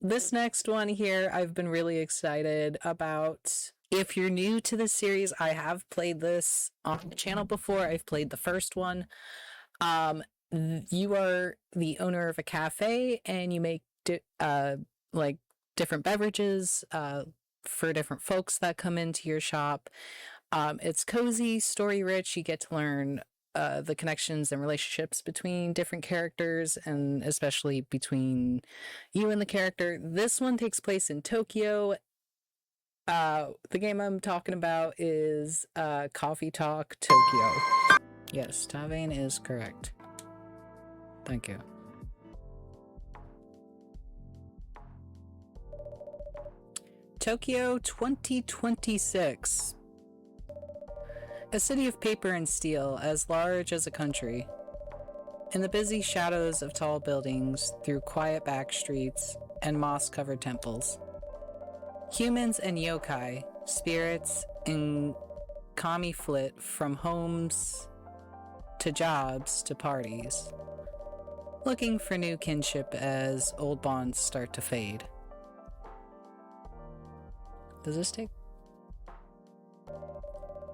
this next one here, I've been really excited about. If you're new to the series, I have played this on the channel before. I've played the first one. You are the owner of a cafe, and you make like different beverages for different folks that come into your shop. It's cozy, story rich. You get to learn the connections and relationships between different characters, and especially between you and the character. This one takes place in Tokyo. The game I'm talking about is Coffee Talk Tokyo. Yes, Tavane is correct. Thank you. Tokyo 2026. A city of paper and steel, as large as a country. In the busy shadows of tall buildings, through quiet back streets and moss-covered temples. Humans and yokai, spirits in kami flit from homes to jobs to parties, looking for new kinship as old bonds start to fade. Does this take?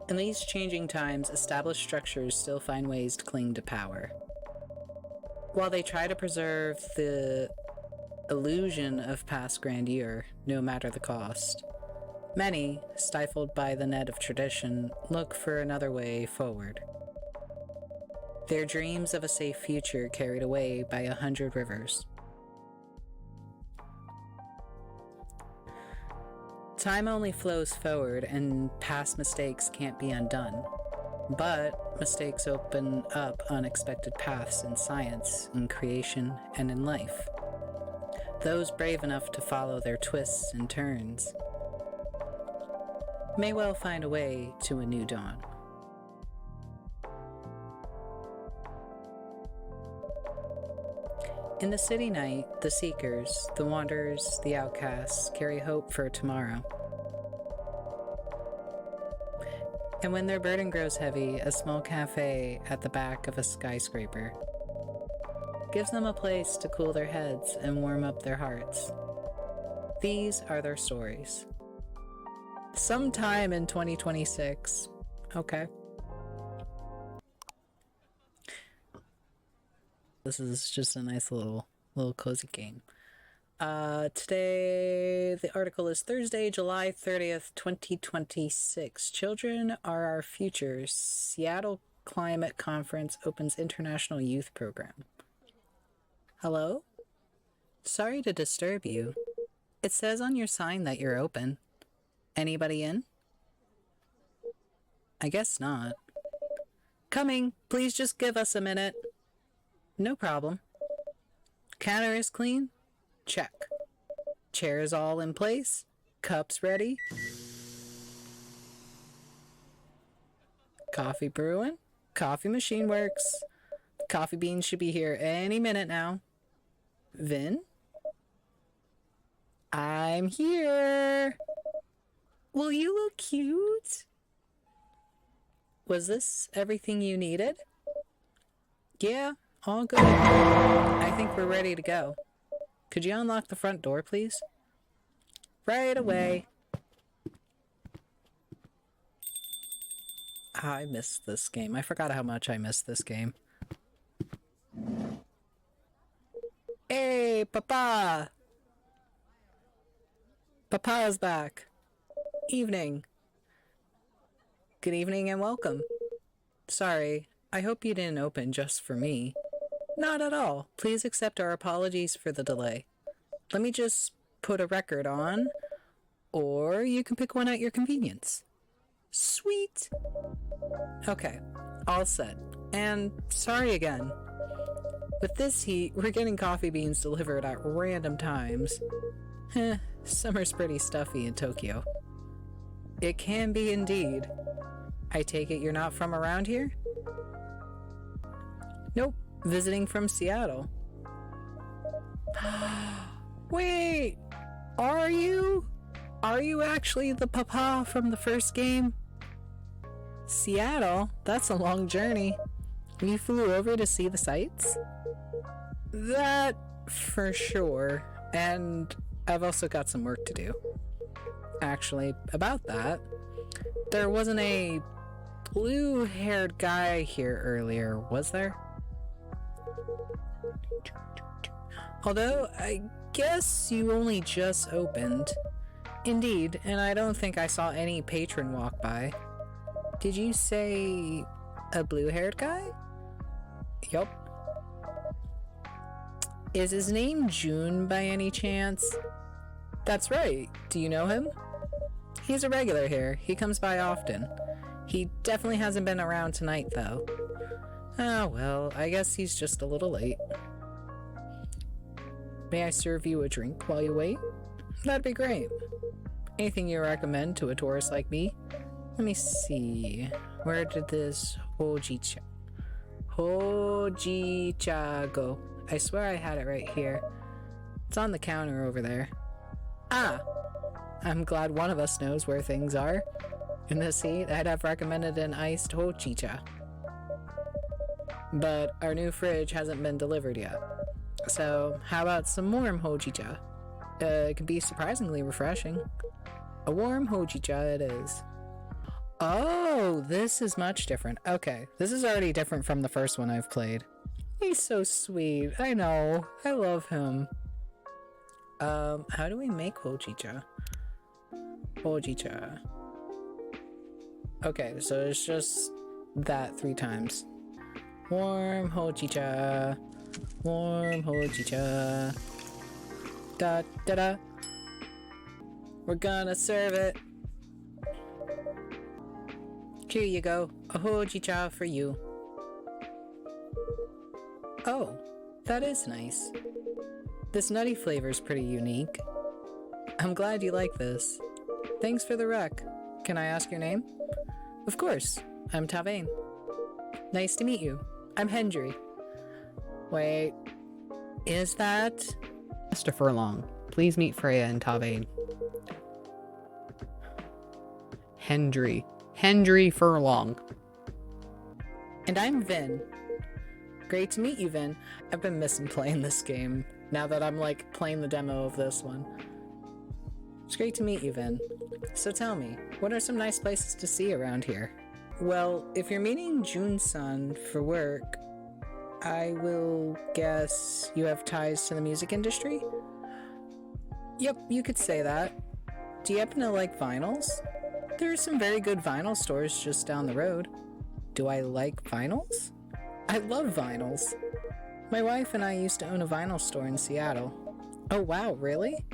In these changing times, established structures still find ways to cling to power. While they try to preserve the illusion of past grandeur, no matter the cost, many, stifled by the net of tradition, look for another way forward. Their dreams of a safe future carried away by 100 rivers. Time only flows forward, and past mistakes can't be undone. But mistakes open up unexpected paths in science, in creation, and in life. Those brave enough to follow their twists and turns may well find a way to a new dawn. In the city night, the seekers, the wanderers, the outcasts carry hope for tomorrow. And when their burden grows heavy, a small cafe at the back of a skyscraper gives them a place to cool their heads and warm up their hearts. These are their stories. Sometime in 2026. Okay. This is just a nice little cozy game. Today, the article is Thursday, July 30th, 2026. Children are our future. Seattle Climate Conference opens International Youth Program. Hello? Sorry to disturb you. It says on your sign that you're open. Anybody in? I guess not. Coming. Please just give us a minute. No problem. Counter is clean? Check. Chairs all in place? Cups ready? Coffee brewing? Coffee machine works. Coffee beans should be here any minute now. Vin? I'm here. Will you look cute? Was this everything you needed? Yeah, all good. I think we're ready to go. Could you unlock the front door, please? Right away. I missed this game. I forgot how much I missed this game. Hey, Papa! Papa's back. Evening. Good evening and welcome. Sorry, I hope you didn't open just for me. Not at all. Please accept our apologies for the delay. Let me just put a record on, or you can pick one at your convenience. Sweet! Okay, all set. And sorry again. With this heat, we're getting coffee beans delivered at random times. Summer's pretty stuffy in Tokyo. It can be indeed. I take it you're not from around here? Nope, visiting from Seattle. Wait, are you? Are you actually the papa from the first game? Seattle? That's a long journey. You flew over to see the sights? That for sure. And I've also got some work to do. Actually, about that, there wasn't a blue-haired guy here earlier, was there? Although, I guess you only just opened. Indeed, and I don't think I saw any patron walk by. Did you say a blue-haired guy? Yup. Is his name June by any chance? That's right. Do you know him? He's a regular here. He comes by often. He definitely hasn't been around tonight, though. Ah, well, I guess he's just a little late. May I serve you a drink while you wait? That'd be great. Anything you recommend to a tourist like me? Let me see. Where did this hojicha go? I swear I had it right here. It's on the counter over there. Ah! I'm glad one of us knows where things are. In this heat, I'd have recommended an iced hojicha. But our new fridge hasn't been delivered yet. So, how about some warm hojicha? It can be surprisingly refreshing. A warm hojicha it is. Oh, this is much different. Okay, this is already different from the first one I've played. He's so sweet. I know. I love him. How do we make hojicha? Hojicha. Okay, so it's just that 3 times. Warm hojicha. Warm hojicha. Da da da. We're gonna serve it. Here you go. A hojicha for you. Oh, that is nice. This nutty flavor's pretty unique. I'm glad you like this. Thanks for the rec. Can I ask your name? Of course. I'm Tavain. Nice to meet you. I'm Hendry. Wait, is that... Mr. Furlong, please meet Freya and Tavain. Hendry. Hendry Furlong. And I'm Vin. Great to meet you, Vin. I've been missing playing this game, now that I'm, like, playing the demo of this one. It's great to meet you, Vin. So tell me, what are some nice places to see around here? Well, if you're meeting Jun-san for work, I will guess you have ties to the music industry? Yep, you could say that. Do you happen to like vinyls? There are some very good vinyl stores just down the road. Do I like vinyls? I love vinyls. My wife and I used to own a vinyl store in Seattle. Oh wow, really?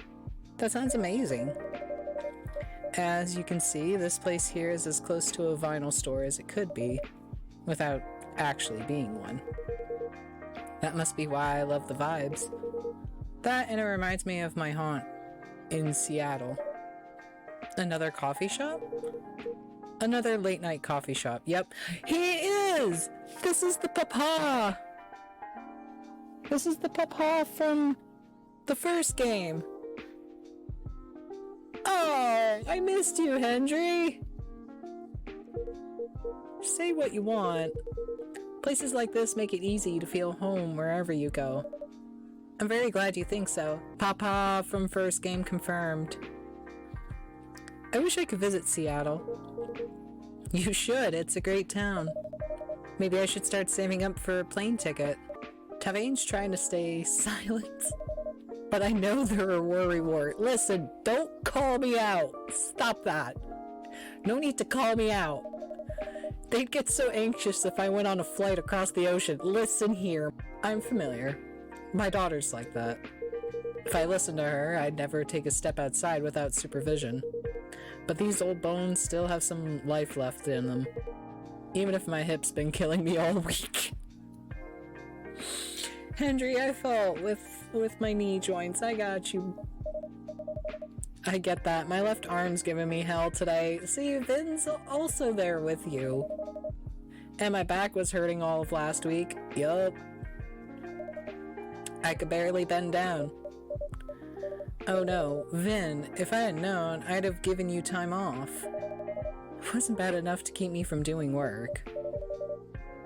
That sounds amazing. As you can see, this place here is as close to a vinyl store as it could be, without actually being one. That must be why I love the vibes. That, and it reminds me of my haunt in Seattle. Another coffee shop? Another late night coffee shop. Yep. He is! This is the papa! This is the papa from the first game. Oh, I missed you, Hendry! Say what you want. Places like this make it easy to feel home wherever you go. I'm very glad you think so. Papa from first game confirmed. I wish I could visit Seattle. You should, it's a great town. Maybe I should start saving up for a plane ticket. Tavain's trying to stay silent. But I know there are worry. Listen, don't call me out. Stop that. No need to call me out. They'd get so anxious if I went on a flight across the ocean. Listen here. I'm familiar. My daughter's like that. If I listened to her, I'd never take a step outside without supervision. But these old bones still have some life left in them. Even if my hip's been killing me all week. Hendry, I fought with my knee joints. I got you. I get that. My left arm's giving me hell today. See, Vin's also there with you. And my back was hurting all of last week. Yup. I could barely bend down. Oh no, Vin, if I had known, I'd have given you time off. It wasn't bad enough to keep me from doing work.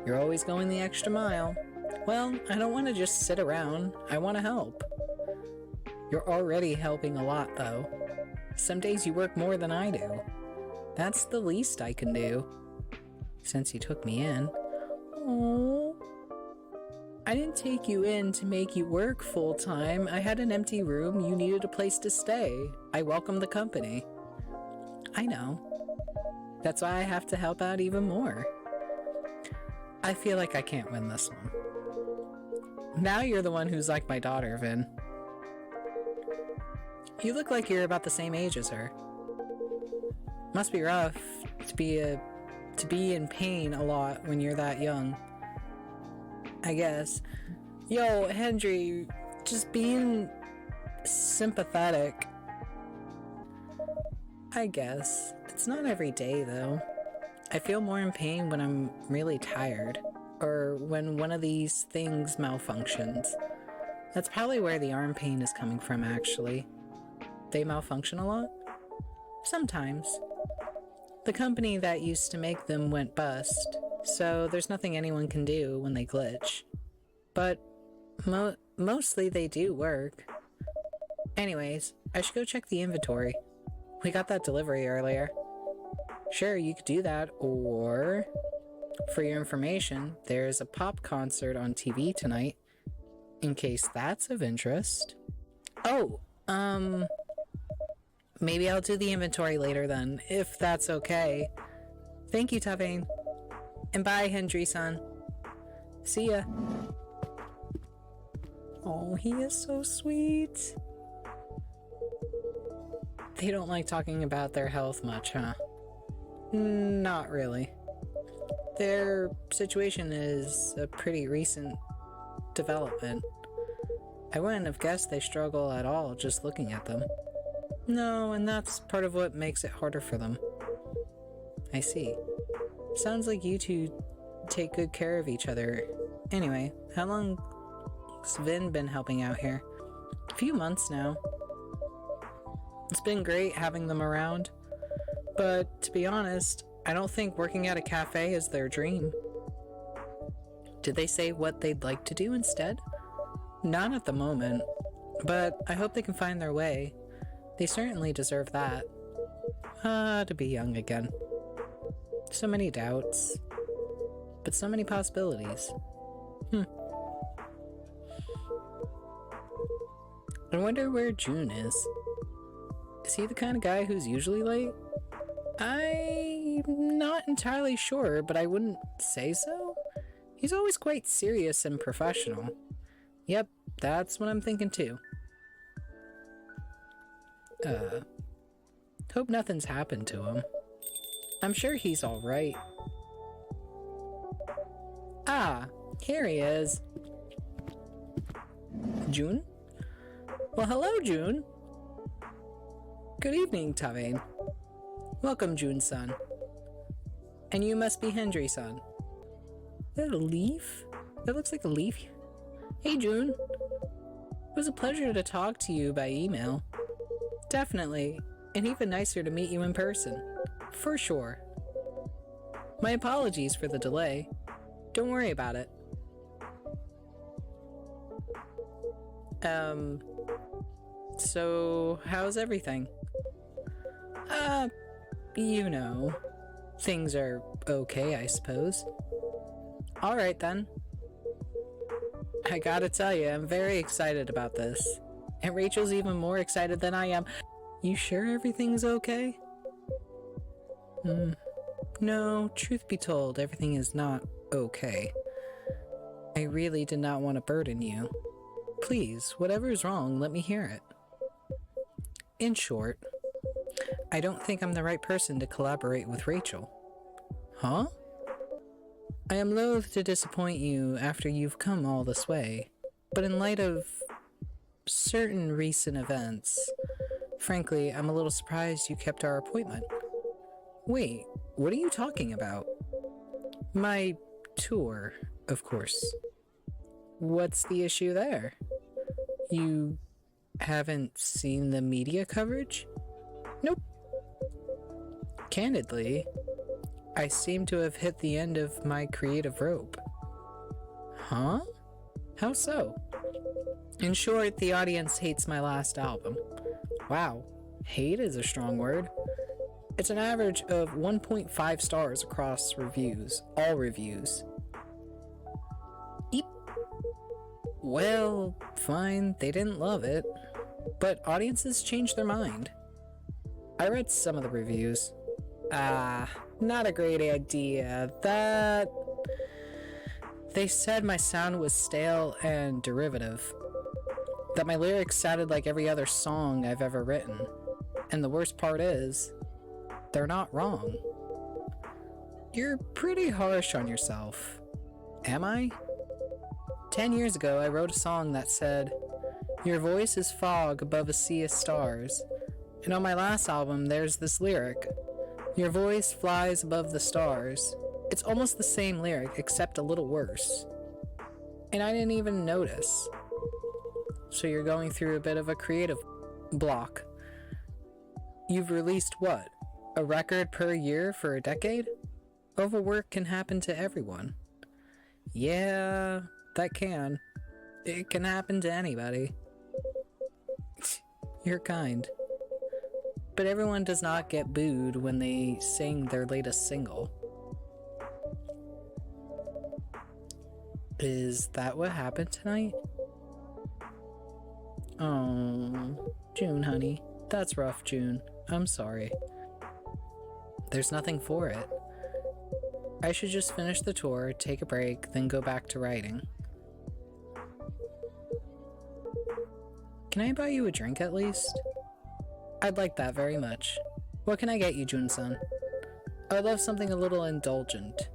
You're always going the extra mile. Well, I don't want to just sit around. I want to help. You're already helping a lot, though. Some days you work more than I do. That's the least I can do. Since you took me in. Oh. I didn't take you in to make you work full-time. I had an empty room. You needed a place to stay. I welcome the company. I know. That's why I have to help out even more. I feel like I can't win this one. Now you're the one who's like my daughter, Vin. You look like you're about the same age as her. Must be rough to be in pain a lot when you're that young. I guess. Yo, Hendry, just being sympathetic. I guess. It's not every day, though. I feel more in pain when I'm really tired, or when one of these things malfunctions. That's probably where the arm pain is coming from, actually. They malfunction a lot? Sometimes. The company that used to make them went bust, so there's nothing anyone can do when they glitch. But mostly they do work. Anyways, I should go check the inventory. We got that delivery earlier. Sure, you could do that, or... For your information, there's a pop concert on TV tonight, in case that's of interest. Oh, maybe I'll do the inventory later then, if that's okay. Thank you, Tavain. And bye, Hendry-san. See ya. Oh, he is so sweet. They don't like talking about their health much, huh? Not really. Their situation is a pretty recent development. I wouldn't have guessed they struggle at all just looking at them. No, and that's part of what makes it harder for them. I see. Sounds like you two take good care of each other. Anyway, how long has Vin been helping out here? A few months now. It's been great having them around, but to be honest, I don't think working at a cafe is their dream. Did they say what they'd like to do instead? Not at the moment, but I hope they can find their way. They certainly deserve that. To be young again. So many doubts, but so many possibilities. I wonder where June is. Is he the kind of guy who's usually late? I'm not entirely sure, but I wouldn't say so. He's always quite serious and professional. Yep, that's what I'm thinking too. Hope nothing's happened to him. I'm sure he's alright. Ah, here he is. June? Well, hello, June. Good evening, Tavain. Welcome, June-san. And you must be Hendry-san. Is that a leaf? That looks like a leaf. Hey, June. It was a pleasure to talk to you by email. Definitely. And even nicer to meet you in person. For sure. My apologies for the delay. Don't worry about it. So, how's everything? You know, things are okay, I suppose. Alright then. I gotta tell you, I'm very excited about this. And Rachel's even more excited than I am. You sure everything's okay? No, truth be told, everything is not okay. I really did not want to burden you. Please, whatever's wrong, let me hear it. In short, I don't think I'm the right person to collaborate with Rachel. Huh? I am loath to disappoint you after you've come all this way, but in light of certain recent events, frankly, I'm a little surprised you kept our appointment. Wait, what are you talking about? My tour, of course. What's the issue there? You haven't seen the media coverage? Nope. Candidly, I seem to have hit the end of my creative rope. Huh? How so? In short, the audience hates my last album. Wow, hate is a strong word. It's an average of 1.5 stars across reviews, all reviews. Eep. Well, fine, they didn't love it, but audiences change their mind. I read some of the reviews. Not a great idea. They said my sound was stale and derivative. That my lyrics sounded like every other song I've ever written. And the worst part is, they're not wrong. You're pretty harsh on yourself. Am I? 10 years ago, I wrote a song that said, "Your voice is fog above a sea of stars." And on my last album, there's this lyric, "Your voice flies above the stars." It's almost the same lyric, except a little worse. And I didn't even notice. So you're going through a bit of a creative block. You've released what? A record per year for a decade? Overwork can happen to everyone. Yeah, that can. It can happen to anybody. You're kind. But everyone does not get booed when they sing their latest single. Is that what happened tonight? Oh, June, honey. That's rough, June. I'm sorry. There's nothing for it. I should just finish the tour, take a break, then go back to writing. Can I buy you a drink at least? I'd like that very much. What can I get you, Jun-san? I'd love something a little indulgent.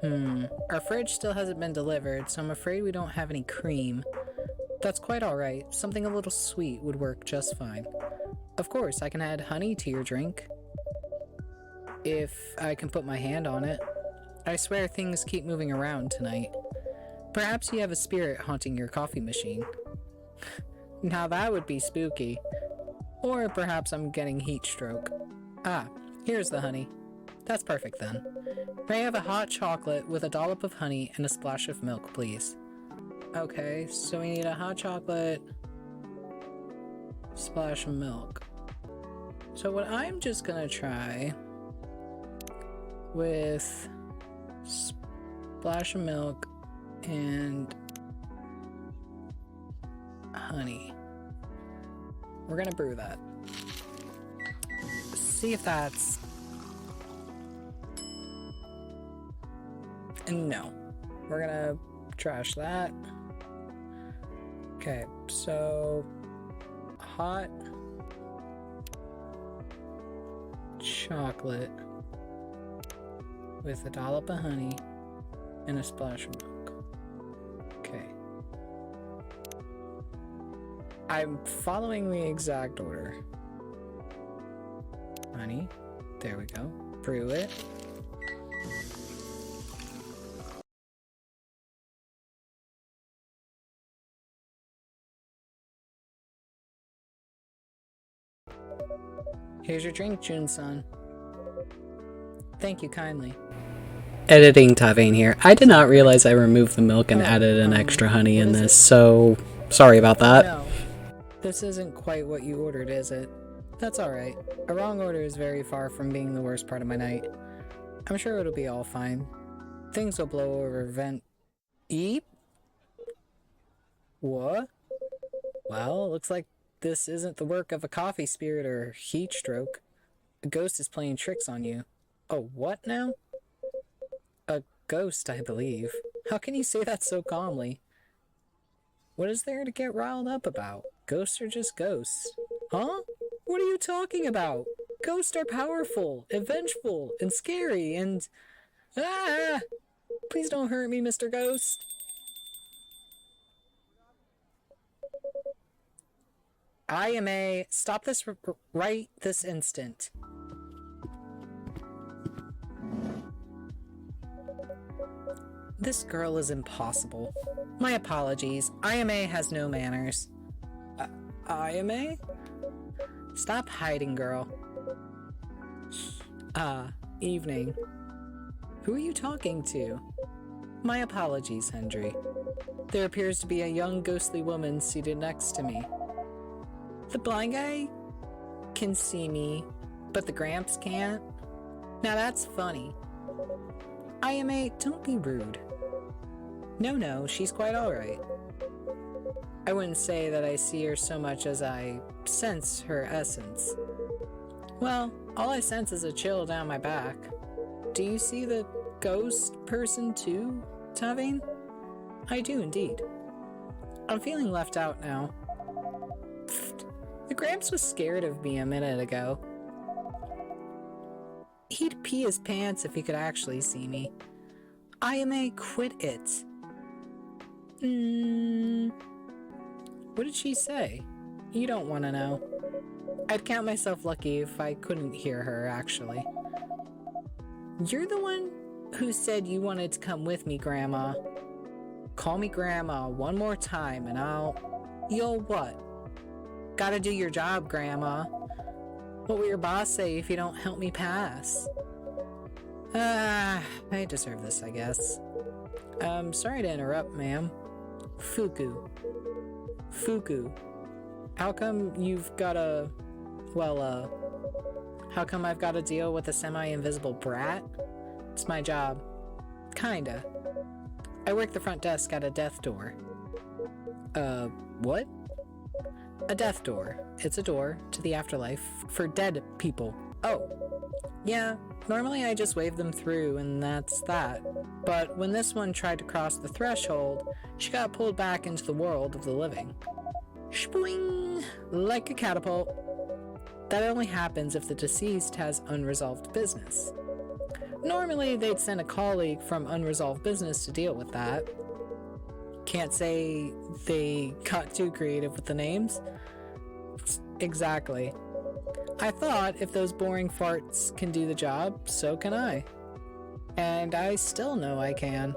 Our fridge still hasn't been delivered, so I'm afraid we don't have any cream. That's quite alright. Something a little sweet would work just fine. Of course, I can add honey to your drink. If I can put my hand on it. I swear things keep moving around tonight. Perhaps you have a spirit haunting your coffee machine. Now that would be spooky. Or perhaps I'm getting heat stroke. Here's the honey. That's perfect then. May I have a hot chocolate with a dollop of honey and a splash of milk, please? Okay, so we need a hot chocolate, splash of milk. So what I'm just gonna try with splash of milk and honey. We're gonna brew that. See if that's... No. We're gonna trash that. Okay, so hot chocolate with a dollop of honey and a splash of milk. Okay. I'm following the exact order. Honey, there we go. Brew it. Here's your drink, Jun-san. Thank you kindly. Editing Tavane here. I did not realize I removed the milk and added an extra honey in this, so sorry about that. No, this isn't quite what you ordered, is it? That's alright. A wrong order is very far from being the worst part of my night. I'm sure it'll be all fine. Things will blow over Eep? What? Well, it looks like this isn't the work of a coffee spirit or heat stroke. A ghost is playing tricks on you. Oh, what now? A ghost, I believe. How can you say that so calmly? What is there to get riled up about? Ghosts are just ghosts. Huh? What are you talking about? Ghosts are powerful, and vengeful, and scary, and... Ah! Please don't hurt me, Mr. Ghost. IMA, stop this right this instant. This girl is impossible. My apologies. IMA has no manners. IMA? Stop hiding, girl. Evening. Who are you talking to? My apologies, Hendry. There appears to be a young ghostly woman seated next to me. The blind guy can see me, but the Gramps can't? Now that's funny. Ayame, don't be rude. No, she's quite alright. I wouldn't say that I see her so much as I sense her essence. Well, all I sense is a chill down my back. Do you see the ghost person too, Tavane? I do indeed. I'm feeling left out now. Pfft, the Gramps was scared of me a minute ago. He'd pee his pants if he could actually see me. Ayame, quit it. What did she say? You don't want to know. I'd count myself lucky if I couldn't hear her, actually. You're the one who said you wanted to come with me, Grandma. Call me Grandma one more time and You'll what? Gotta do your job, Grandma. What will your boss say if you don't help me pass? I deserve this, I guess. Sorry to interrupt, ma'am. Fuku. How come you've gotta... how come I've gotta deal with a semi-invisible brat? It's my job. Kinda. I work the front desk at a death door. What? A death door. It's a door to the afterlife for dead people. Oh. Yeah, normally I just wave them through and that's that. But when this one tried to cross the threshold, she got pulled back into the world of the living. Shboing! Like a catapult. That only happens if the deceased has unresolved business. Normally, they'd send a colleague from unresolved business to deal with that. Can't say they got too creative with the names. Exactly. I thought if those boring farts can do the job, so can I. And I still know I can.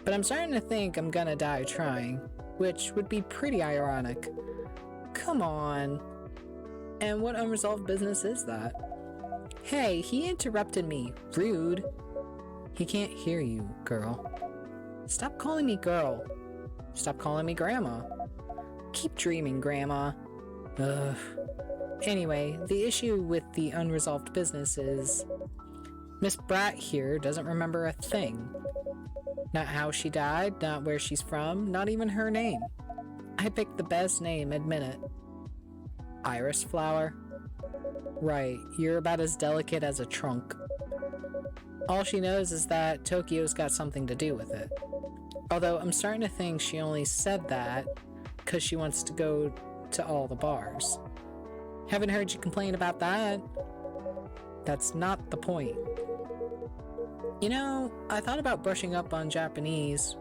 But I'm starting to think I'm gonna die trying, which would be pretty ironic. Come on. And what unresolved business is that? Hey, he interrupted me. Rude. He can't hear you, girl. Stop calling me girl. Stop calling me Grandma. Keep dreaming, Grandma. Ugh. Anyway, the issue with the unresolved business is... Miss Brat here doesn't remember a thing. Not how she died, not where she's from, not even her name. I picked the best name, admit it. Iris Flower? Right, you're about as delicate as a trunk. All she knows is that Tokyo's got something to do with it. Although I'm starting to think she only said that because she wants to go to all the bars. Haven't heard you complain about that. That's not the point. You know, I thought about brushing up on Japanese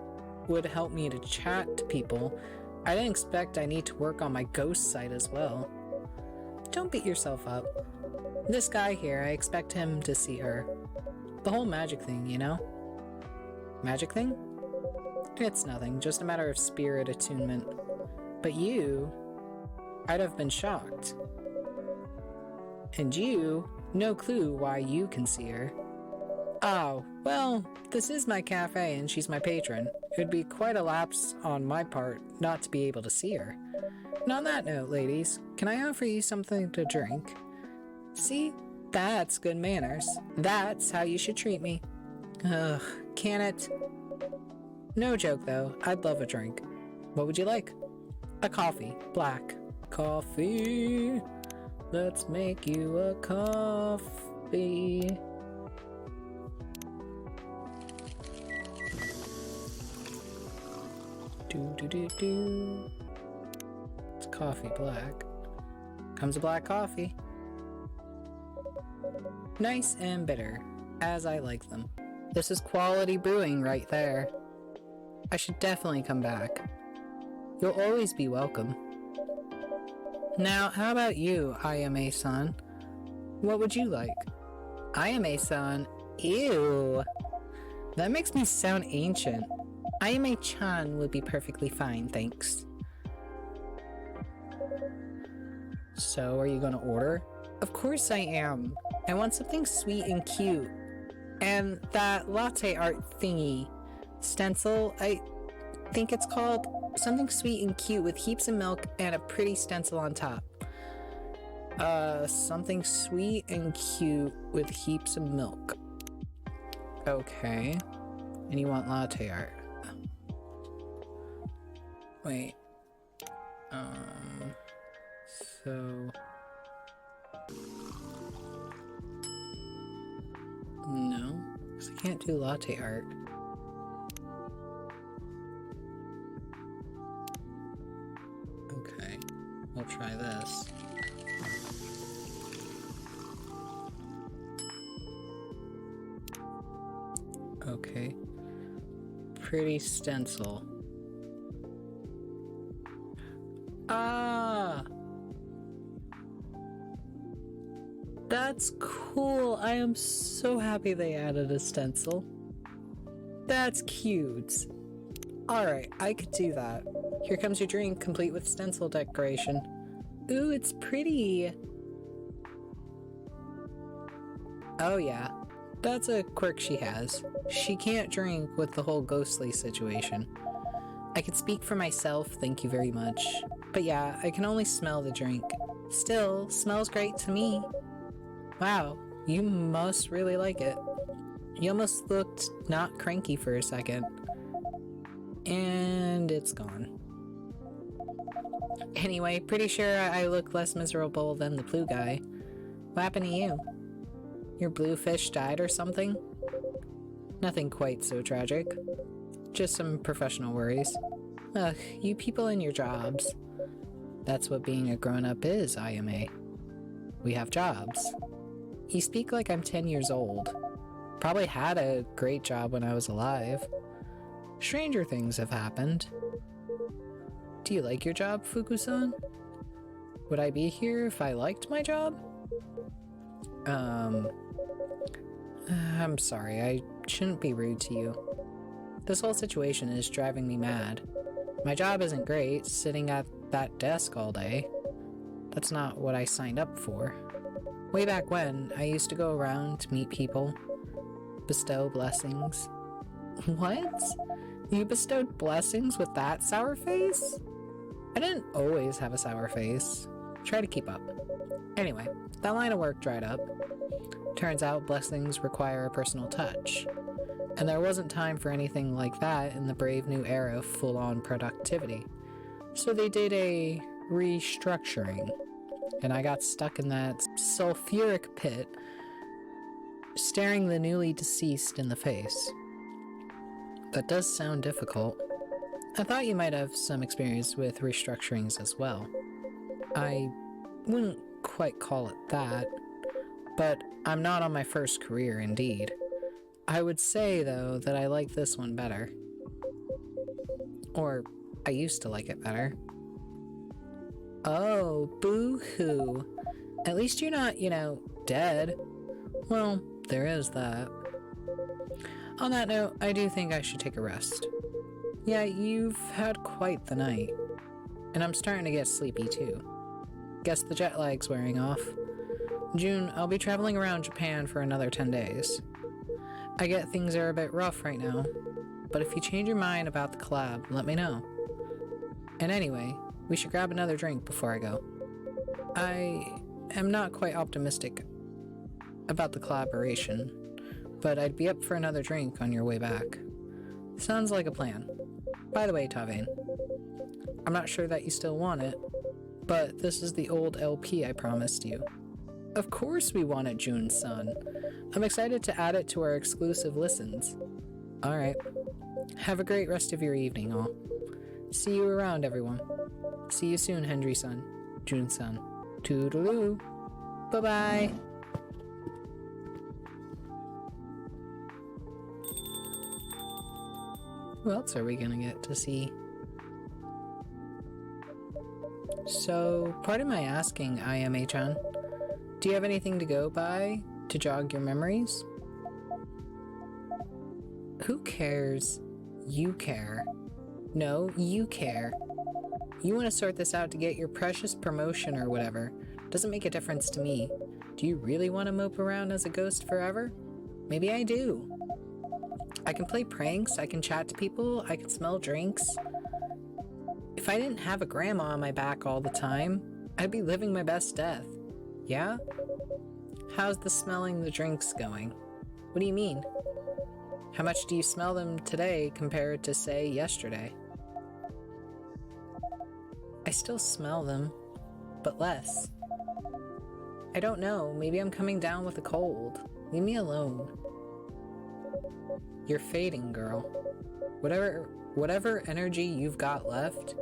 would help me to chat to people. I didn't expect I need to work on my ghost site as well. Don't beat yourself up. This guy here, I expect him to see her. The whole magic thing, you know? Magic thing? It's nothing, just a matter of spirit attunement. But you, I'd have been shocked. And you, no clue why you can see her. Oh, well, this is my cafe and she's my patron. It would be quite a lapse on my part not to be able to see her. And on that note, ladies, can I offer you something to drink? See? That's good manners. That's how you should treat me. Ugh, can it? No joke though, I'd love a drink. What would you like? A coffee, black. Coffee. Let's make you a coffee. Do. It's coffee black. Comes a black coffee. Nice and bitter, as I like them. This is quality brewing right there. I should definitely come back. You'll always be welcome. Now, how about you, Ayame-san? What would you like? Ayame-san? Ew. That makes me sound ancient. Ayame-chan would be perfectly fine, thanks. So, are you gonna order? Of course I am. I want something sweet and cute. And that latte art thingy. Stencil, think it's called something sweet and cute with heaps of milk and a pretty stencil on top. Something sweet and cute with heaps of milk. Okay. And you want latte art. Wait. So... No, because I can't do latte art. Okay, we'll try this. Okay. Pretty stencil. Ah! That's cool. I am so happy they added a stencil. That's cute. Alright, I could do that. Here comes your drink, complete with stencil decoration. Ooh, it's pretty. Oh yeah, that's a quirk she has. She can't drink with the whole ghostly situation. I could speak for myself, thank you very much. But yeah, I can only smell the drink. Still, smells great to me. Wow, you must really like it. You almost looked not cranky for a second. And it's gone. Anyway, pretty sure I look less miserable than the blue guy. What happened to you? Your blue fish died or something? Nothing quite so tragic. Just some professional worries. Ugh, you people and your jobs. That's what being a grown-up is, Ayame. We have jobs. You speak like I'm 10 years old. Probably had a great job when I was alive. Stranger things have happened. Do you like your job, Fuku-san? Would I be here if I liked my job? I'm sorry, I shouldn't be rude to you. This whole situation is driving me mad. My job isn't great, sitting at that desk all day. That's not what I signed up for. Way back when, I used to go around to meet people, bestow blessings. What? You bestowed blessings with that sour face? I didn't always have a sour face. Try to keep up. Anyway, that line of work dried up. Turns out blessings require a personal touch. And there wasn't time for anything like that in the brave new era of full-on productivity. So they did a restructuring. And I got stuck in that sulfuric pit, staring the newly deceased in the face. That does sound difficult. I thought you might have some experience with restructurings as well. I wouldn't quite call it that, but I'm not on my first career indeed. I would say, though, that I like this one better. Or, I used to like it better. Oh, boo-hoo. At least you're not, dead. Well, there is that. On that note, I do think I should take a rest. Yeah, you've had quite the night. And I'm starting to get sleepy too. Guess the jet lag's wearing off. June, I'll be traveling around Japan for another 10 days. I get things are a bit rough right now, but if you change your mind about the collab, let me know. And anyway, we should grab another drink before I go. I am not quite optimistic about the collaboration, but I'd be up for another drink on your way back. Sounds like a plan. By the way, Tavane, I'm not sure that you still want it, but this is the old LP I promised you. Of course we want it, June-san. I'm excited to add it to our exclusive listens. Alright. Have a great rest of your evening, all. See you around, everyone. See you soon, Hendry-san. June-san. Toodaloo. Bye-bye. Who else are we gonna get to see? So, pardon my asking, Ayame-chan. Do you have anything to go by to jog your memories? Who cares? You care. No, you care. You want to sort this out to get your precious promotion or whatever. Doesn't make a difference to me. Do you really want to mope around as a ghost forever? Maybe I do. I can play pranks, I can chat to people, I can smell drinks. If I didn't have a grandma on my back all the time, I'd be living my best death. Yeah? How's the smelling the drinks going? What do you mean? How much do you smell them today compared to, say, yesterday? I still smell them, but less. I don't know, maybe I'm coming down with a cold. Leave me alone. You're fading, girl. Whatever energy you've got left,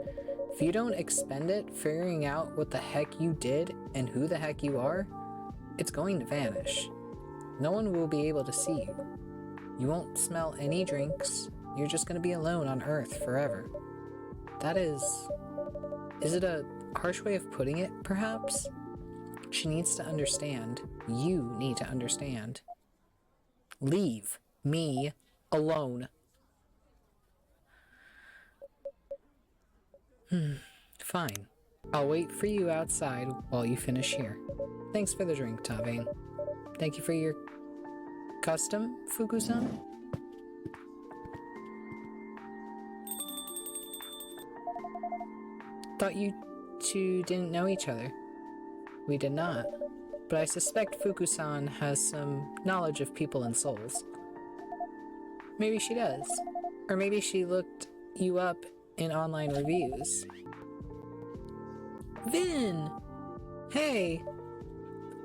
if you don't expend it figuring out what the heck you did and who the heck you are, it's going to vanish. No one will be able to see you. You won't smell any drinks. You're just going to be alone on Earth forever. That is it a harsh way of putting it, perhaps? She needs to understand. You need to understand. Leave me alone. Fine. I'll wait for you outside while you finish here. Thanks for the drink, Tavane. Thank you for your custom, Fuku-san? Thought you two didn't know each other. We did not, but I suspect Fuku-san has some knowledge of people and souls. Maybe she does. Or maybe she looked you up in online reviews. Vin! Hey!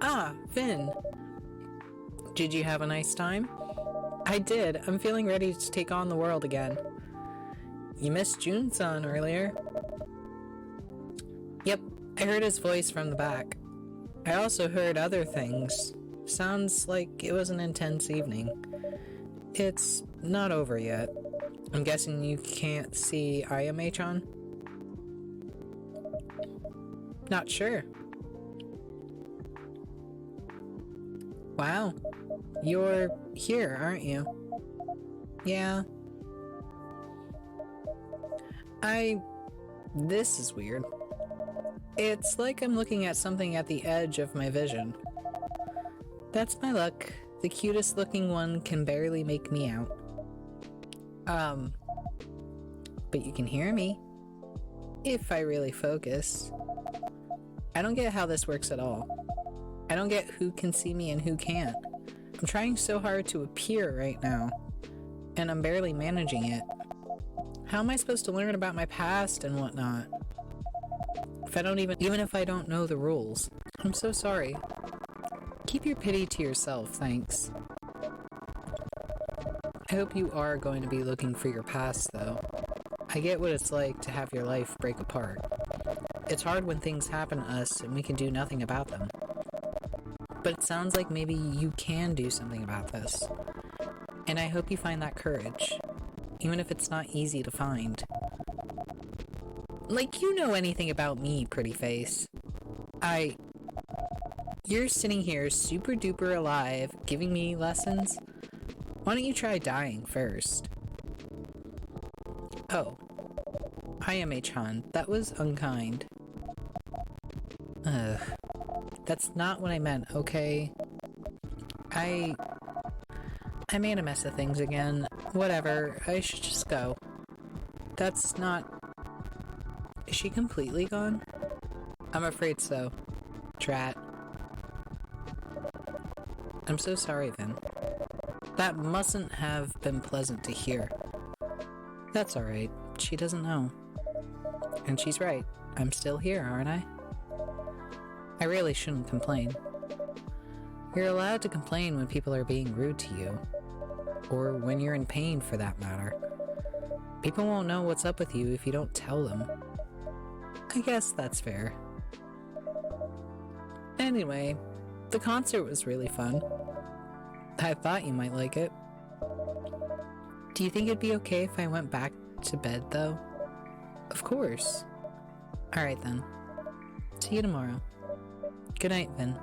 Ah, Vin. Did you have a nice time? I did. I'm feeling ready to take on the world again. You missed Jun-san earlier. Yep, I heard his voice from the back. I also heard other things. Sounds like it was an intense evening. It's not over yet. I'm guessing you can't see Ayame-chan? Not sure. Wow. You're here, aren't you? Yeah. This is weird. It's like I'm looking at something at the edge of my vision. That's my luck. The cutest looking one can barely make me out. But you can hear me. If I really focus. I don't get how this works at all. I don't get who can see me and who can't. I'm trying so hard to appear right now, and I'm barely managing it. How am I supposed to learn about my past and whatnot? Even if I don't know the rules. I'm so sorry. Keep your pity to yourself, thanks. I hope you are going to be looking for your past, though. I get what it's like to have your life break apart. It's hard when things happen to us and we can do nothing about them. But it sounds like maybe you can do something about this. And I hope you find that courage, even if it's not easy to find. Like you know anything about me, pretty face. You're sitting here super duper alive, giving me lessons? Why don't you try dying first? Oh. Ayame-chan, that was unkind. That's not what I meant, okay? I made a mess of things again. Whatever, I should just go. That's not... Is she completely gone? I'm afraid so. Drat. I'm so sorry, Vin. That mustn't have been pleasant to hear. That's alright. She doesn't know. And she's right. I'm still here, aren't I? I really shouldn't complain. You're allowed to complain when people are being rude to you. Or when you're in pain, for that matter. People won't know what's up with you if you don't tell them. I guess that's fair. Anyway, the concert was really fun. I thought you might like it. Do you think it'd be okay if I went back to bed, though? Of course. Alright then. See you tomorrow. Good night, Vin.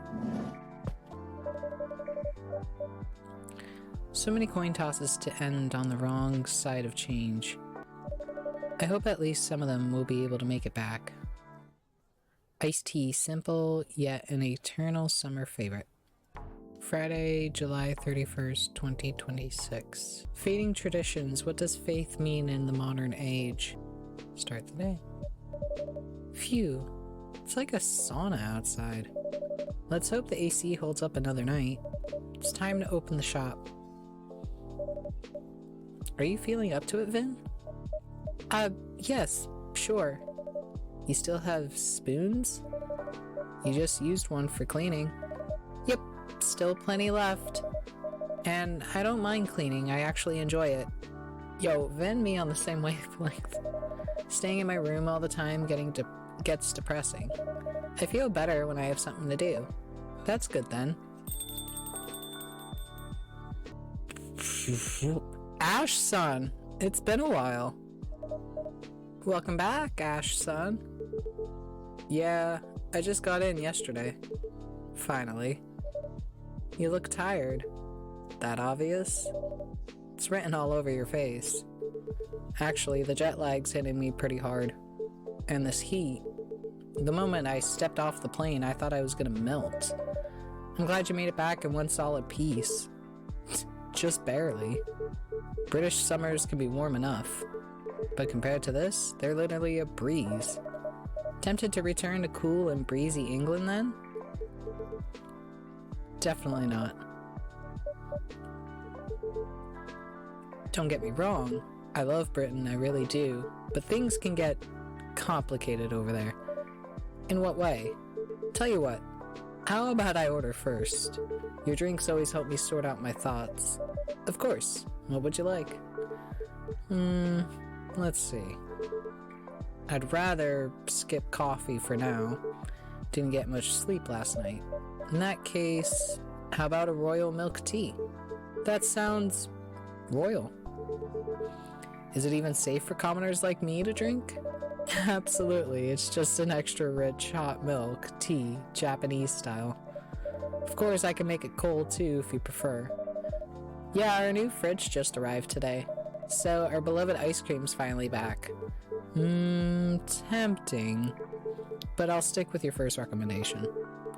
So many coin tosses to end on the wrong side of change. I hope at least some of them will be able to make it back. Iced tea, simple, yet an eternal summer favorite. Friday, July 31st, 2026. Fading traditions. What does faith mean in the modern age? Start the day. Phew. It's like a sauna outside. Let's hope the AC holds up another night. It's time to open the shop. Are you feeling up to it, Vin? Yes, sure. You still have spoons? You just used one for cleaning. Yep, still plenty left. And I don't mind cleaning, I actually enjoy it. Yo, Vin and me on the same wavelength. Staying in my room all the time gets depressing. I feel better when I have something to do. That's good then. Ash son, it's been a while. Welcome back, Ash son. Yeah, I just got in yesterday. Finally. You look tired. That obvious? It's written all over your face. Actually, the jet lag's hitting me pretty hard. And this heat. The moment I stepped off the plane, I thought I was gonna melt. I'm glad you made it back in one solid piece. Just barely. British summers can be warm enough. But compared to this, they're literally a breeze. Tempted to return to cool and breezy England then? Definitely not. Don't get me wrong, I love Britain, I really do, but things can get complicated over there. In what way? Tell you what, how about I order first? Your drinks always help me sort out my thoughts. Of course, what would you like? Let's see. I'd rather skip coffee for now. Didn't get much sleep last night. In that case, how about a royal milk tea? That sounds royal. Is it even safe for commoners like me to drink? Absolutely, it's just an extra rich hot milk tea, Japanese style. Of course, I can make it cold too if you prefer. Yeah, our new fridge just arrived today. So our beloved ice cream's finally back. Tempting. But I'll stick with your first recommendation.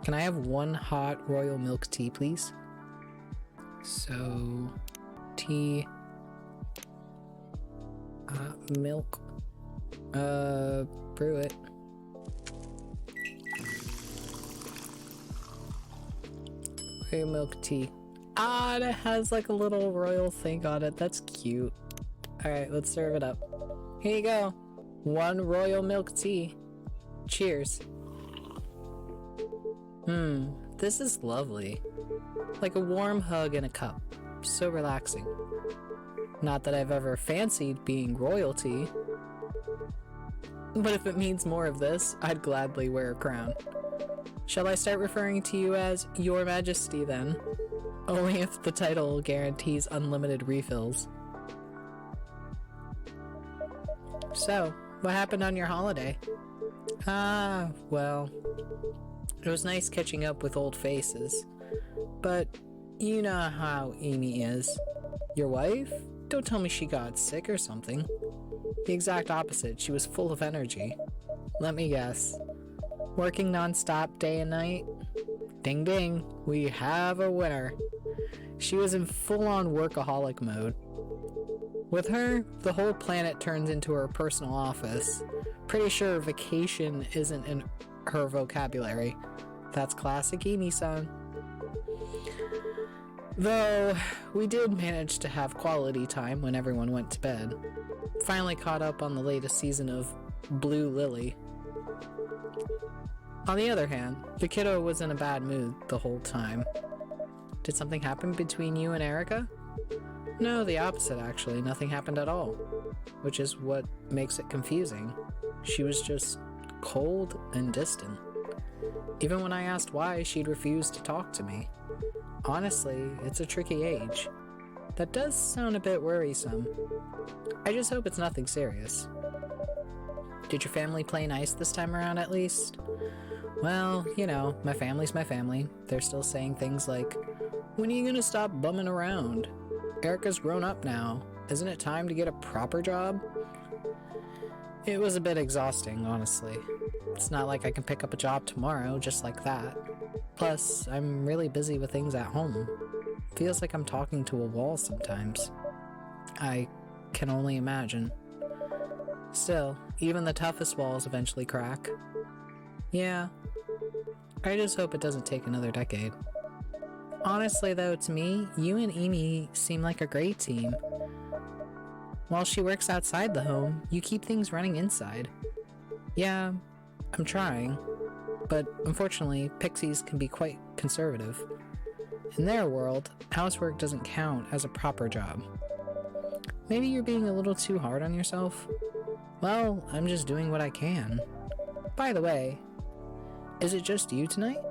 Can I have one hot royal milk tea, please? So, tea, milk, brew it. Royal milk tea. Ah, it has like a little royal thing on it. That's cute. Alright, let's serve it up. Here you go. One royal milk tea. Cheers. This is lovely. Like a warm hug in a cup. So relaxing. Not that I've ever fancied being royalty. But if it means more of this, I'd gladly wear a crown. Shall I start referring to you as Your Majesty then? Only if the title guarantees unlimited refills. So, what happened on your holiday? Well, it was nice catching up with old faces. But, you know how Amy is. Your wife? Don't tell me she got sick or something. The exact opposite, she was full of energy. Let me guess. Working non-stop day and night? Ding ding, we have a winner. She was in full-on workaholic mode. With her, the whole planet turns into her personal office. Pretty sure vacation isn't in her vocabulary. That's classic Amy-san. Though, we did manage to have quality time when everyone went to bed. Finally caught up on the latest season of Blue Lily. On the other hand, the kiddo was in a bad mood the whole time. Did something happen between you and Erica? No, the opposite actually. Nothing happened at all. Which is what makes it confusing. She was just cold and distant. Even when I asked why, she'd refuse to talk to me. Honestly, it's a tricky age. That does sound a bit worrisome. I just hope it's nothing serious. Did your family play nice this time around at least? Well, you know, my family's my family. They're still saying things like, when are you gonna stop bumming around? Erica's grown up now. Isn't it time to get a proper job? It was a bit exhausting, honestly. It's not like I can pick up a job tomorrow just like that. Plus, I'm really busy with things at home. Feels like I'm talking to a wall sometimes. I can only imagine. Still, even the toughest walls eventually crack. Yeah, I just hope it doesn't take another decade. Honestly though, to me, you and Amy seem like a great team. While she works outside the home, you keep things running inside. Yeah, I'm trying. But unfortunately, pixies can be quite conservative. In their world, housework doesn't count as a proper job. Maybe you're being a little too hard on yourself? Well, I'm just doing what I can. By the way, is it just you tonight?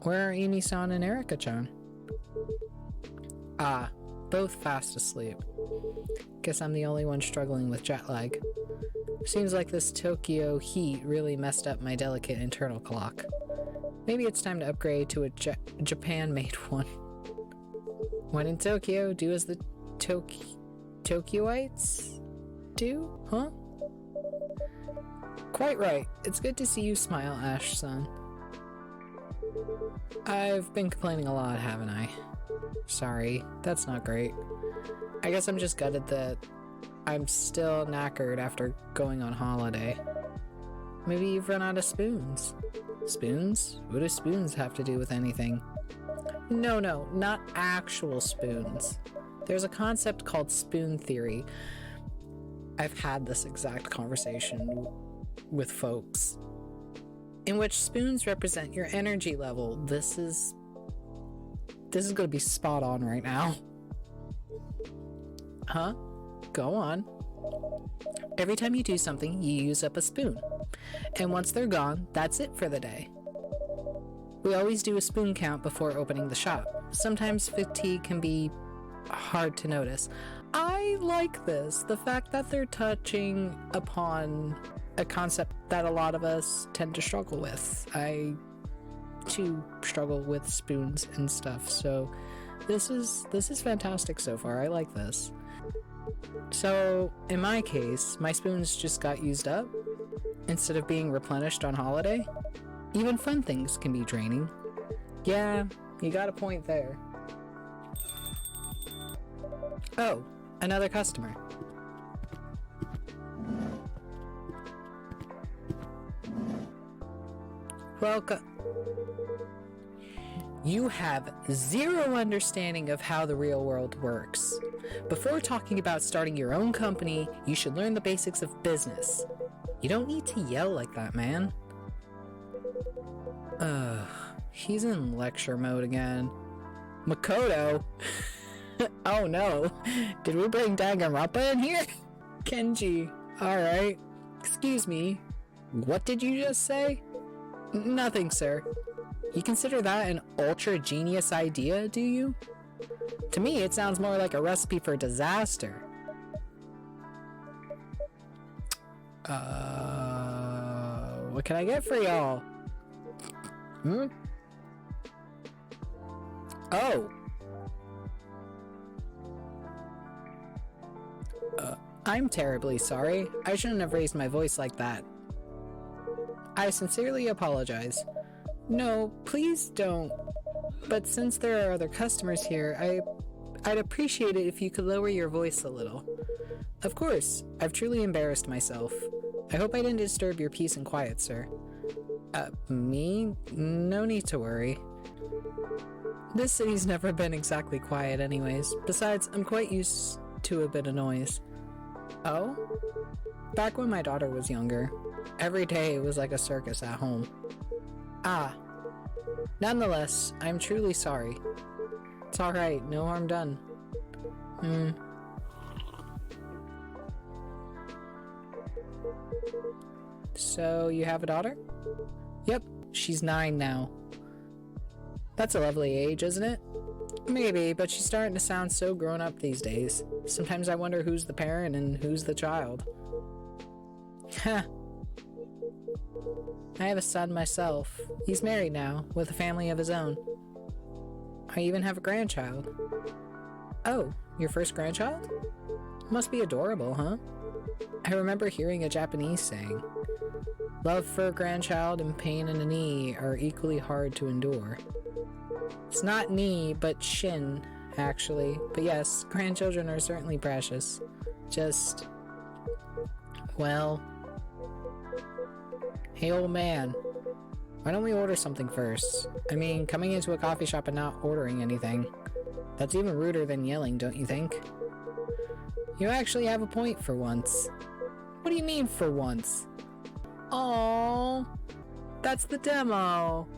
Where are Amy-san and Erika-chan? Ah, both fast asleep. Guess I'm the only one struggling with jet lag. Seems like this Tokyo heat really messed up my delicate internal clock. Maybe it's time to upgrade to a Japan-made one. When in Tokyo, do as the Tokyoites do? Huh? Quite right. It's good to see you smile, Ash-san. I've been complaining a lot, haven't I? Sorry, that's not great. I guess I'm just gutted that I'm still knackered after going on holiday. Maybe you've run out of spoons. Spoons? What do spoons have to do with anything? No, not actual spoons. There's a concept called spoon theory. I've had this exact conversation with folks, in which spoons represent your energy level. This is gonna be spot on right now. Huh? Go on. Every time you do something, you use up a spoon. And once they're gone, that's it for the day. We always do a spoon count before opening the shop. Sometimes fatigue can be hard to notice. I like this. The fact that they're touching upon a concept that a lot of us tend to struggle with. I too struggle with spoons and stuff, so this is fantastic so far. I like this. So in my case, my spoons just got used up instead of being replenished on holiday. Even fun things can be draining. Yeah, you got a point there. Oh, another customer. Welcome. You have zero understanding of how the real world works. Before talking about starting your own company, you should learn the basics of business. You don't need to yell like that, man. He's in lecture mode again. Makoto? Oh no, did we bring Danganronpa in here? Kenji, alright. Excuse me, what did you just say? Nothing, sir. You consider that an ultra genius idea, do you? To me, it sounds more like a recipe for disaster. What can I get for y'all? Oh. I'm terribly sorry. I shouldn't have raised my voice like that. I sincerely apologize. No, please don't. But since there are other customers here, I'd appreciate it if you could lower your voice a little. Of course, I've truly embarrassed myself. I hope I didn't disturb your peace and quiet, sir. Me? No need to worry. This city's never been exactly quiet anyways. Besides, I'm quite used to a bit of noise. Oh? Back when my daughter was younger, every day was like a circus at home. Ah. Nonetheless, I'm truly sorry. It's alright, no harm done. So, you have a daughter? Yep, she's 9 now. That's a lovely age, isn't it? Maybe, but she's starting to sound so grown up these days. Sometimes I wonder who's the parent and who's the child. Heh. I have a son myself. He's married now, with a family of his own. I even have a grandchild. Oh, your first grandchild? Must be adorable, huh? I remember hearing a Japanese saying, Love for a grandchild and pain in a knee are equally hard to endure. It's not knee, but shin, actually. But yes, grandchildren are certainly precious. Just, well... Hey, old man. Why don't we order something first? I mean, coming into a coffee shop and not ordering anything. That's even ruder than yelling, don't you think? You actually have a point for once. What do you mean for once? Aww, that's the demo.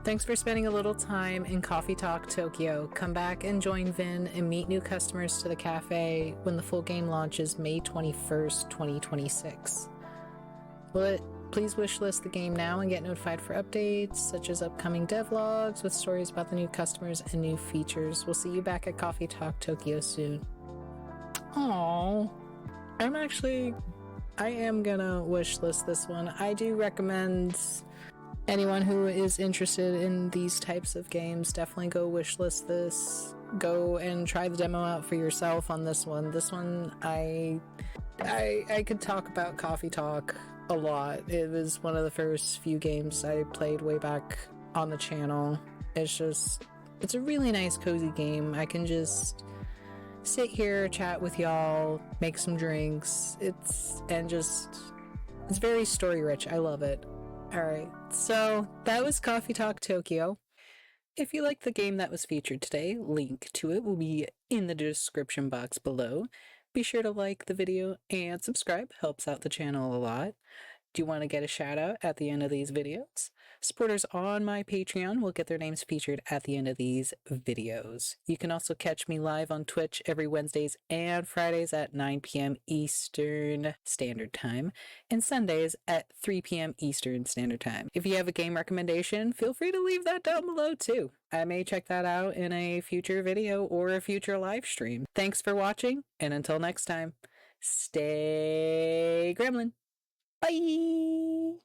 Thanks for spending a little time in Coffee Talk Tokyo. Come back and join Vin and meet new customers to the cafe when the full game launches May 21st, 2026. But please wishlist the game now and get notified for updates, such as upcoming devlogs with stories about the new customers and new features. We'll see you back at Coffee Talk Tokyo soon. Aww. I am gonna wishlist this one. I do recommend anyone who is interested in these types of games, definitely go wishlist this. Go and try the demo out for yourself on this one. This one, I could talk about Coffee Talk a lot. It was one of the first few games I played way back on the channel. It's a really nice, cozy game. I can just sit here, chat with y'all, make some drinks. It's very story rich. I love it. Alright, so that was Coffee Talk Tokyo. If you like the game that was featured today, link to it will be in the description box below. Be sure to like the video and subscribe, helps out the channel a lot. Do you want to get a shout out at the end of these videos? Supporters on my Patreon will get their names featured at the end of these videos. You can also catch me live on Twitch every Wednesdays and Fridays at 9 p.m. Eastern Standard Time and Sundays at 3 p.m. Eastern Standard Time. If you have a game recommendation, feel free to leave that down below too. I may check that out in a future video or a future live stream. Thanks for watching, and until next time, stay gremlin. Bye!